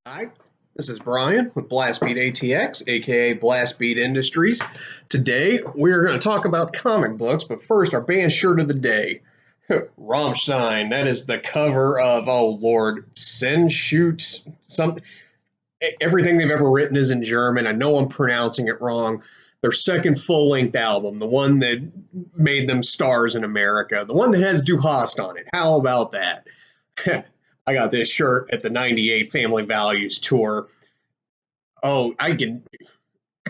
Hi, this is Brian with Blastbeat ATX, aka Blastbeat Industries. Today we are going to talk about comic books, but first, our band shirt of the day. Rammstein, that is the cover of, oh Lord, Send Shoots, something. Everything they've ever written is in German. I know I'm pronouncing it wrong. Their second full length album, the one that made them stars in America, the one that has Du Hast on it. How about that? I got this shirt at the '98 Family Values tour. Oh, I can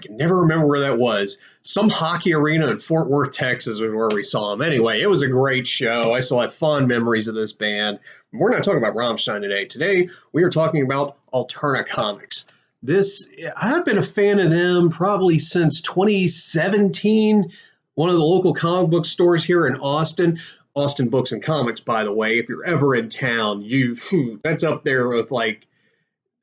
never remember where that was. Some hockey arena in Fort Worth, Texas, was where we saw them. Anyway, it was a great show. I still have fond memories of this band. We're not talking about Rammstein today. Today, we are talking about Alterna Comics. I've been a fan of them probably since 2017. One of the local comic book stores here in Austin. Austin Books and Comics, by the way. If you're ever in town, that's up there with like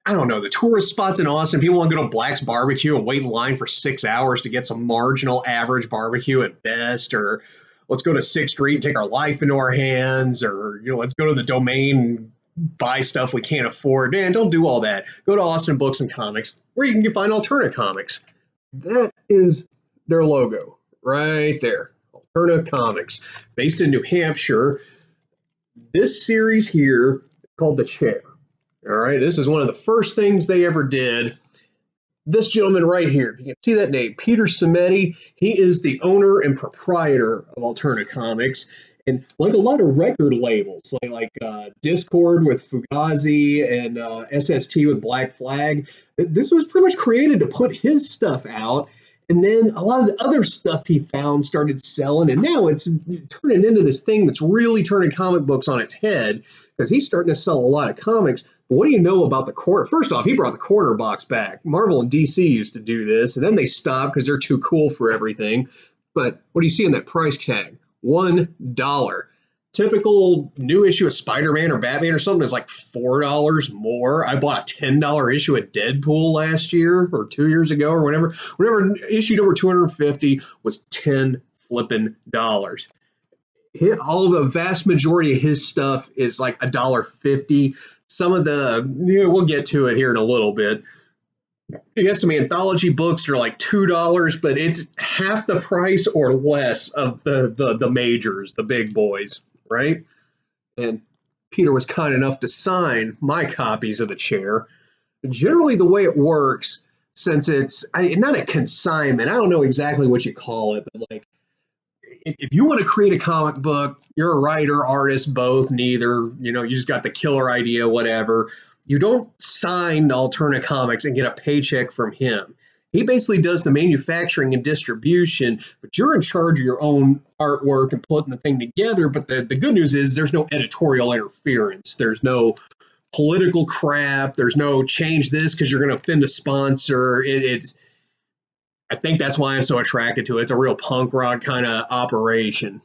I don't know, the tourist spots in Austin. People want to go to Black's Barbecue and wait in line for 6 hours to get some marginal average barbecue at best, or let's go to Sixth Street and take our life into our hands, or let's go to the Domain and buy stuff we can't afford. Man, don't do all that. Go to Austin Books and Comics, where you can find Alterna Comics. That is their logo right there. Alterna Comics, based in New Hampshire. This series here is called The Chair. All right, this is one of the first things they ever did. This gentleman right here, you can see that name, Peter Simeti. He is the owner and proprietor of Alterna Comics. And like a lot of record labels, like Discord with Fugazi and SST with Black Flag, this was pretty much created to put his stuff out. And then a lot of the other stuff he found started selling. And now it's turning into this thing that's really turning comic books on its head because he's starting to sell a lot of comics. But what do you know about the corner? First off, he brought the corner box back. Marvel and DC used to do this, and then they stopped because they're too cool for everything. But what do you see in that price tag? $1. Typical new issue of Spider-Man or Batman or something is like $4 more. I bought a $10 issue of Deadpool last year or 2 years ago or whatever. Whatever issue number 250 was 10 flipping dollars. All of the vast majority of his stuff is like $1.50. Some of we'll get to it here in a little bit. You got some anthology books that are like $2, but it's half the price or less of the majors, the big boys, right? And Peter was kind enough to sign my copies of The Chair. Generally, the way it works, since it's not a consignment, I don't know exactly what you call it, but like if you want to create a comic book, you're a writer, artist, both, neither, you just got the killer idea, whatever. You don't sign Alterna Comics and get a paycheck from him. He basically does the manufacturing and distribution, but you're in charge of your own artwork and putting the thing together. But the good news is there's no editorial interference. There's no political crap. There's no change this because you're going to offend a sponsor. I think that's why I'm so attracted to it. It's a real punk rock kind of operation,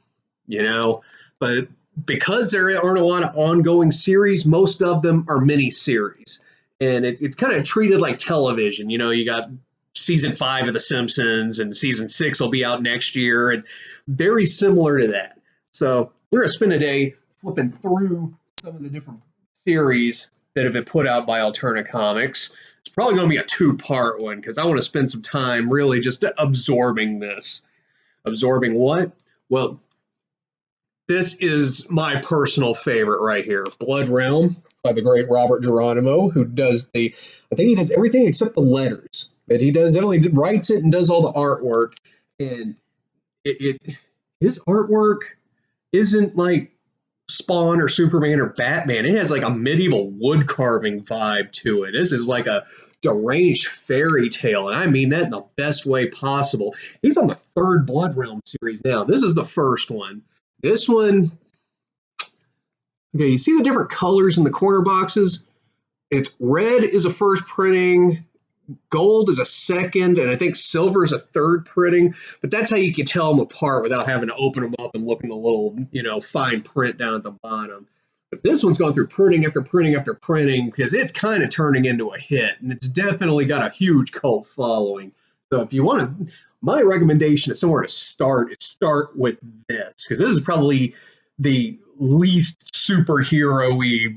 But because there aren't a lot of ongoing series, most of them are mini series, and it's kind of treated like television. You got season 5 of The Simpsons, and season 6 will be out next year. It's very similar to that. So we're gonna spend a day flipping through some of the different series that have been put out by Alterna Comics. It's probably going to be a 2-part one because I want to spend some time really just absorbing this. Absorbing what? Well, this is my personal favorite right here, Blood Realm by the great Robert Geronimo, who does I think he does everything except the letters. But he only writes it and does all the artwork. And his artwork isn't like Spawn or Superman or Batman. It has like a medieval wood carving vibe to it. This is like a deranged fairy tale, and I mean that in the best way possible. He's on the 3rd Blood Realm series now. This is the first one. This one, okay, you see the different colors in the corner boxes? It's red is a first printing, gold is a second, and I think silver is a third printing. But that's how you can tell them apart without having to open them up and look in the little, fine print down at the bottom. But this one's gone through printing after printing after printing because it's kind of turning into a hit, and it's definitely got a huge cult following. So if you want to, my recommendation is somewhere to start is start with this, because this is probably the least superhero-y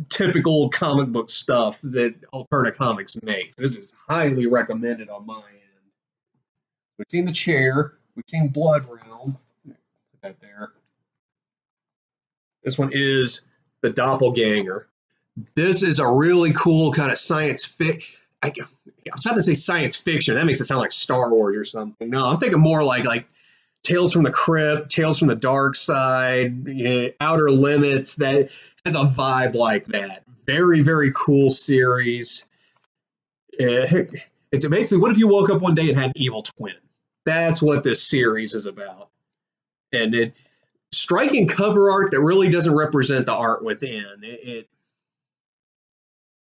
typical comic book stuff that Alterna Comics makes. This is highly recommended on my end. We've seen The Chair, we've seen Blood Realm. Put that there. This one is The Doppelganger. This is a really cool kind of science fiction. I was about to say science fiction. That makes it sound like Star Wars or something. No, I'm thinking more like Tales from the Crypt, Tales from the Dark Side, Outer Limits. That has a vibe like that. Very, very cool series. It's basically, what if you woke up one day and had an evil twin? That's what this series is about. And striking cover art that really doesn't represent the art within.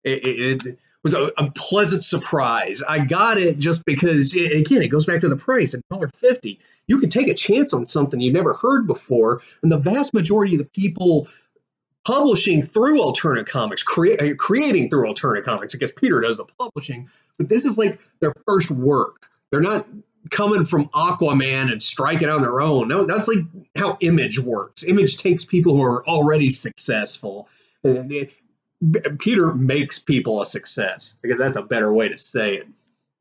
It was a pleasant surprise. I got it just because, again, it goes back to the price, $1.50. You can take a chance on something you never heard before, and the vast majority of the people publishing through Alterna Comics, creating through Alterna Comics, I guess Peter does the publishing, but this is like their first work. They're not coming from Aquaman and striking on their own. No, that's like how Image works. Image takes people who are already successful. Peter makes people a success, because that's a better way to say it.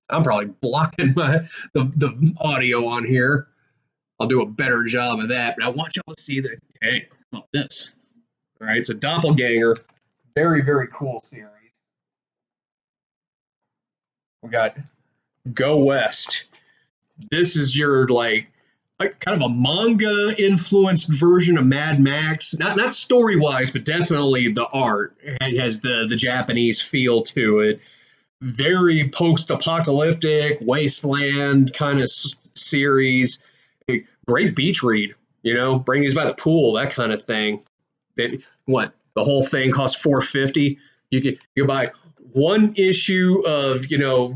I'm probably blocking the audio on here. I'll do a better job of that, but I want y'all to see that. Hey, how about this? All right, it's a Doppelganger. Very, very cool series. We got Go West. This is your like kind of a manga influenced version of Mad Max. Not story wise, but definitely the art. It has the Japanese feel to it. Very post apocalyptic wasteland kind of series. A great beach read. Bring these by the pool, that kind of thing. What, the whole thing costs $4.50. You buy one issue of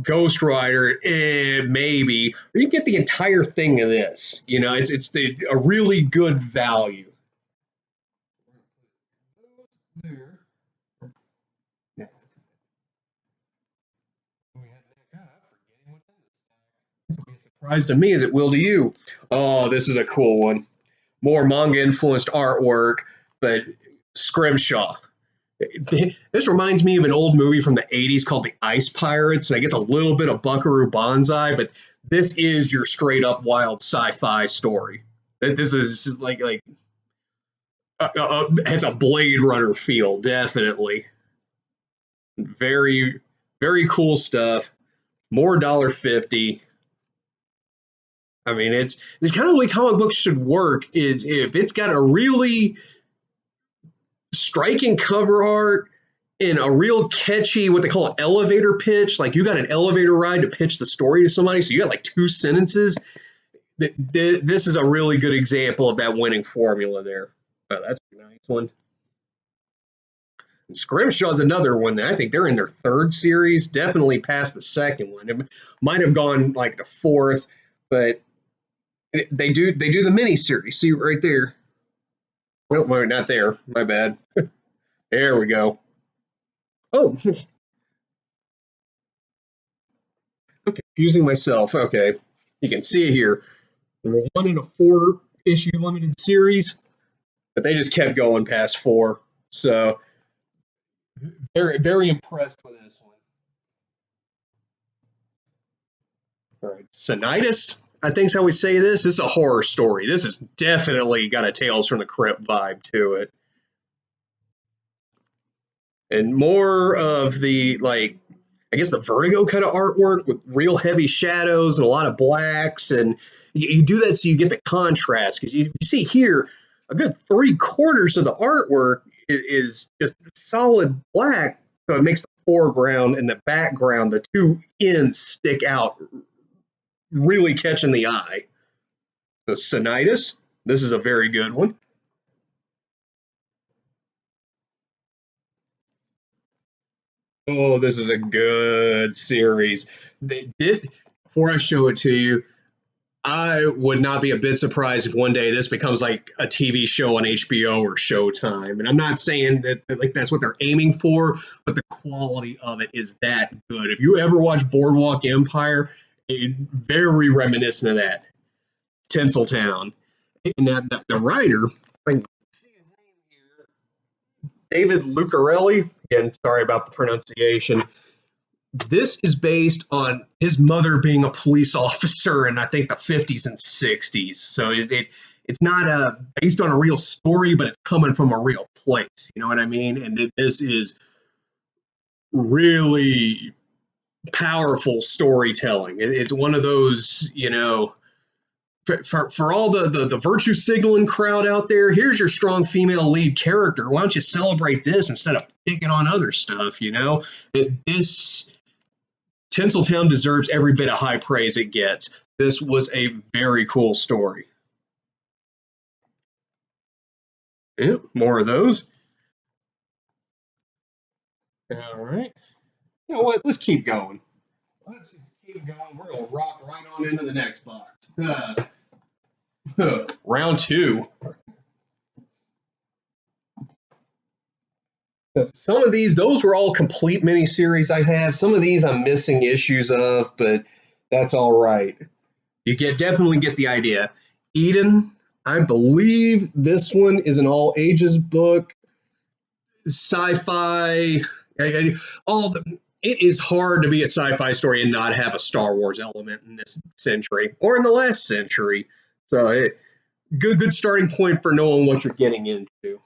Ghost Rider, maybe, or you get the entire thing of this. It's a really good value. There. Yeah. This will be a surprise to me as it will to you. Oh, this is a cool one. More manga influenced artwork, but Scrimshaw. This reminds me of an old movie from the 80s called The Ice Pirates, and I guess a little bit of Buckaroo Banzai, but this is your straight up wild sci-fi story. This is like has a Blade Runner feel, definitely. Very, very cool stuff. More $1.50. I mean, it's kind of the way comic books should work. Is if it's got a really striking cover art in a real catchy, what they call an elevator pitch. Like, you got an elevator ride to pitch the story to somebody, so you got like 2 sentences. This is a really good example of that winning formula there. Oh, that's a nice one. And Scrimshaw's another one that I think they're in their 3rd series, definitely past the 2nd one. It might have gone like the 4th, but they do the mini series. See right there. Well, not there. My bad. There we go. Oh, I'm confusing myself. Okay, you can see it here. They're 1 in a 4-issue limited series, but they just kept going past 4. So very, very impressed with this one. All right, Sinitis, I think's how we say this. This is a horror story. This has definitely got a Tales from the Crypt vibe to it, and more of the I guess the Vertigo kind of artwork with real heavy shadows and a lot of blacks, and you do that so you get the contrast, because you see here a good 3/4 of the artwork is just solid black, so it makes the foreground and the background, the 2 ends stick out, really catching the eye. The Sinitis, this is a very good one. Oh, this is a good series. Before I show it to you, I would not be a bit surprised if one day this becomes like a TV show on HBO or Showtime. And I'm not saying that like that's what they're aiming for, but the quality of it is that good. If you ever watch Boardwalk Empire, very reminiscent of that. Tinseltown. And the writer, I can see his name here, David Lucarelli. Again, sorry about the pronunciation. This is based on his mother being a police officer in I think the 50s and 60s. So it's not based on a real story, but it's coming from a real place. You know what I mean? And this is really powerful storytelling. It's one of those, for all the virtue signaling crowd out there, here's your strong female lead character. Why don't you celebrate this instead of picking on other stuff? This Tinseltown deserves every bit of high praise it gets. This was a very cool story. Yeah, more of those. All right. You know what? Let's keep going. Let's just keep going. We're going to rock right on into the next box. Round two. Some of these, those were all complete miniseries I have. Some of these I'm missing issues of, but that's all right. You definitely get the idea. Eden, I believe this one is an all ages book. Sci-fi, it is hard to be a sci-fi story and not have a Star Wars element in this century or in the last century. So good starting point for knowing what you're getting into.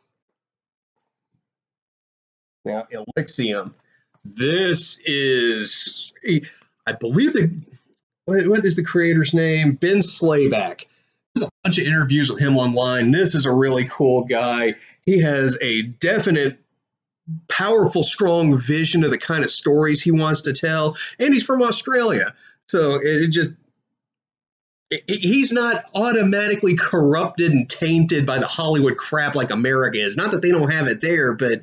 Now, Elysium. This is, I believe what is the creator's name? Ben Slayback. There's a bunch of interviews with him online. This is a really cool guy. He has a definite, powerful, strong vision of the kind of stories he wants to tell, and he's from Australia. So he's not automatically corrupted and tainted by the Hollywood crap like America is. Not that they don't have it there, but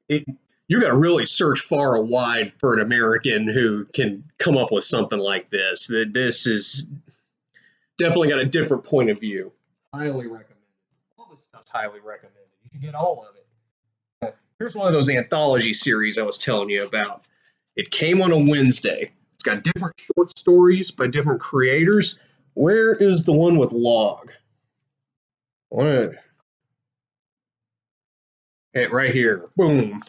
you got to really search far and wide for an American who can come up with something like this. This is definitely got a different point of view. Highly recommended. All this stuff's highly recommended. You can get all of it. Here's one of those anthology series I was telling you about. It came on a Wednesday. It's got different short stories by different creators. Where is the one with Log? What? Right here. Boom.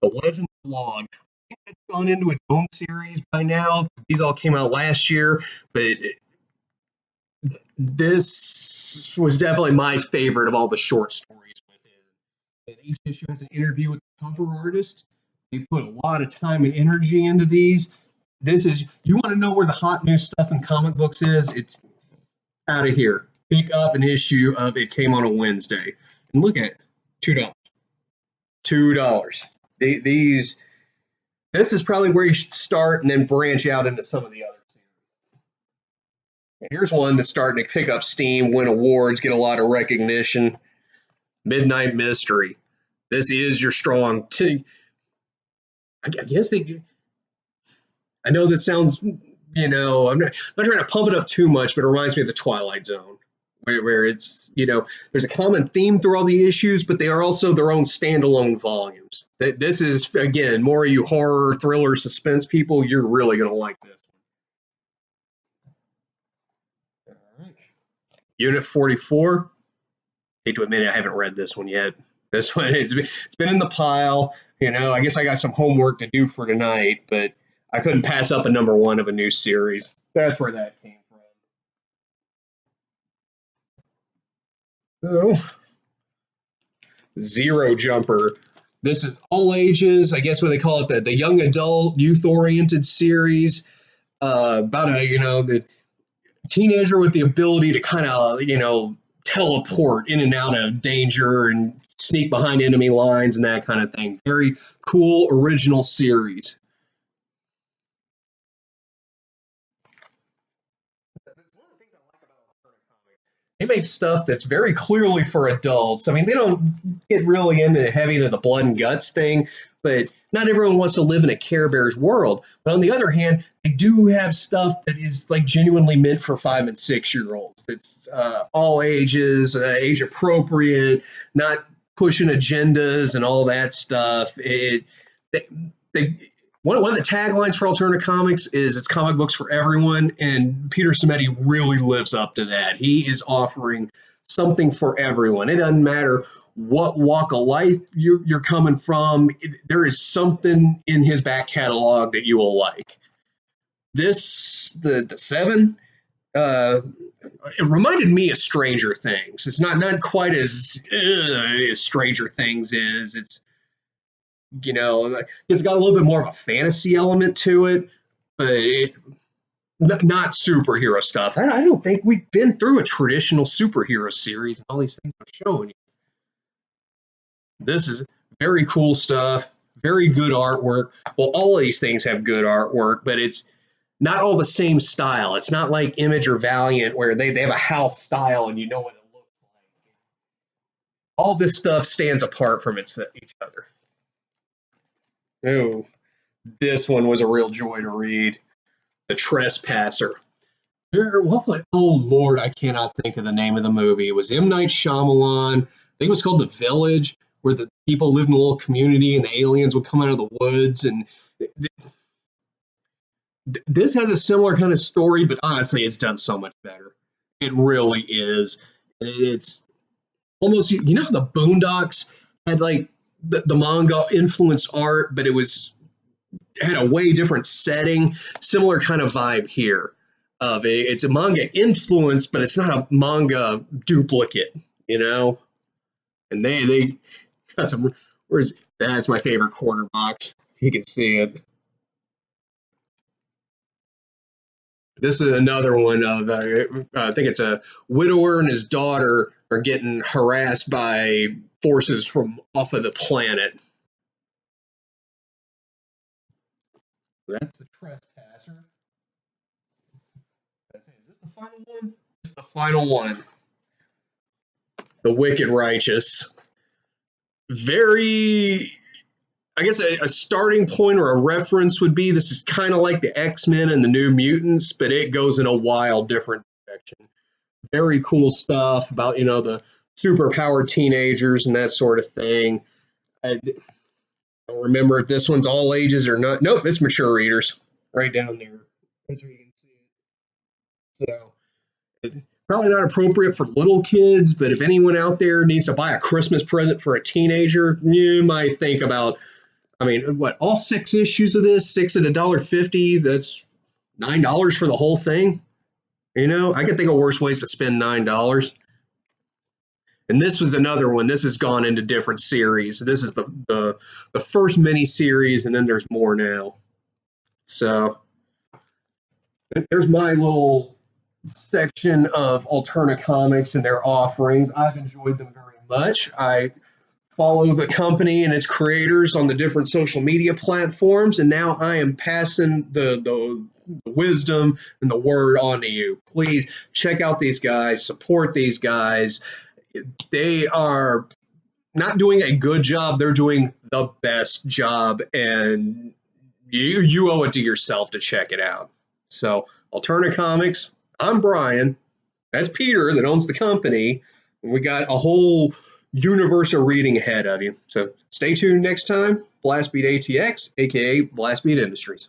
The Legend of Log. I think it's gone into its own series by now. These all came out last year, but this was definitely my favorite of all the short stories within. And each issue has an interview with the cover artist. They put a lot of time and energy into these. You want to know where the hot new stuff in comic books is? It's out of here. Pick up an issue of It Came on a Wednesday. And look at it. $2. $2. This is probably where you should start and then branch out into some of the other series. And here's one that's starting to pick up steam, win awards, get a lot of recognition. Midnight Mystery. This is your strong. I guess I know this sounds, I'm not trying to pump it up too much, but it reminds me of the Twilight Zone, where it's, there's a common theme through all the issues, but they are also their own standalone volumes. This is, again, more of you horror, thriller, suspense people, you're really going to like this. All right. Unit 44. Hate to admit I haven't read this one yet. This one, it's been in the pile. I guess I got some homework to do for tonight, but I couldn't pass up a number one of a new series. That's where that came from. Oh. Zero Jumper. This is all ages. I guess what they call it, the young adult, youth-oriented series about the teenager with the ability to kind of, teleport in and out of danger and sneak behind enemy lines and that kind of thing. Very cool, original series. They make stuff that's very clearly for adults. I mean, they don't get really into the blood and guts thing, but not everyone wants to live in a Care Bears world. But on the other hand, they do have stuff that is like genuinely meant for 5 and 6 year olds. That's all ages, age appropriate, not pushing agendas and all that stuff. One of the taglines for Alterna Comics is it's comic books for everyone, and Peter Simeti really lives up to that. He is offering something for everyone. It doesn't matter what walk of life you're coming from. There is something in his back catalog that you will like. The seven, uh, it reminded me of Stranger Things. It's not quite as Stranger Things is. It's, it's got a little bit more of a fantasy element to it, but not superhero stuff. I don't think we've been through a traditional superhero series and all these things I'm showing you. This is very cool stuff, very good artwork. Well, all of these things have good artwork, but it's not all the same style. It's not like Image or Valiant where they have a house style and you know what it looks like. All this stuff stands apart from each other. Oh, this one was a real joy to read. The Trespasser. Oh Lord, I cannot think of the name of the movie. It was M. Night Shyamalan. I think it was called The Village, where the people lived in a little community and the aliens would come out of the woods. And this has a similar kind of story, but honestly, it's done so much better. It really is. It's almost, how the Boondocks had like the manga influenced art, but had a way different setting. Similar kind of vibe here. It's a manga influence, but it's not a manga duplicate, And they got some. That's my favorite corner box. You can see it. This is another one of I think it's a widower and his daughter are getting harassed by forces from off of the planet. That's the Trespasser. Is this the final one? This is the final one. The Wicked Righteous. Very, I guess a starting point or a reference would be this is kind of like the X-Men and the New Mutants, but it goes in a wild different direction. Very cool stuff about, the superpowered teenagers and that sort of thing. I don't remember if this one's all ages or not. Nope, it's mature readers right down there. That's where you can see it. So probably not appropriate for little kids, but if anyone out there needs to buy a Christmas present for a teenager, you might think about, all 6 issues of this, six at $1.50, that's $9 for the whole thing. I can think of worse ways to spend $9. And this was another one. This has gone into different series. This is the first mini series, and then there's more now. So there's my little section of Alterna Comics and their offerings. I've enjoyed them very much. I follow the company and its creators on the different social media platforms, and now I am passing the wisdom and the word on to you. Please check out these guys, support these guys. They are not doing a good job, they're doing the best job, and you owe it to yourself to check it out. So, Alterna Comics, I'm Brian. That's Peter that owns the company. We got a whole universe of reading ahead of you. So stay tuned next time. Blastbeat ATX, aka Blastbeat Industries.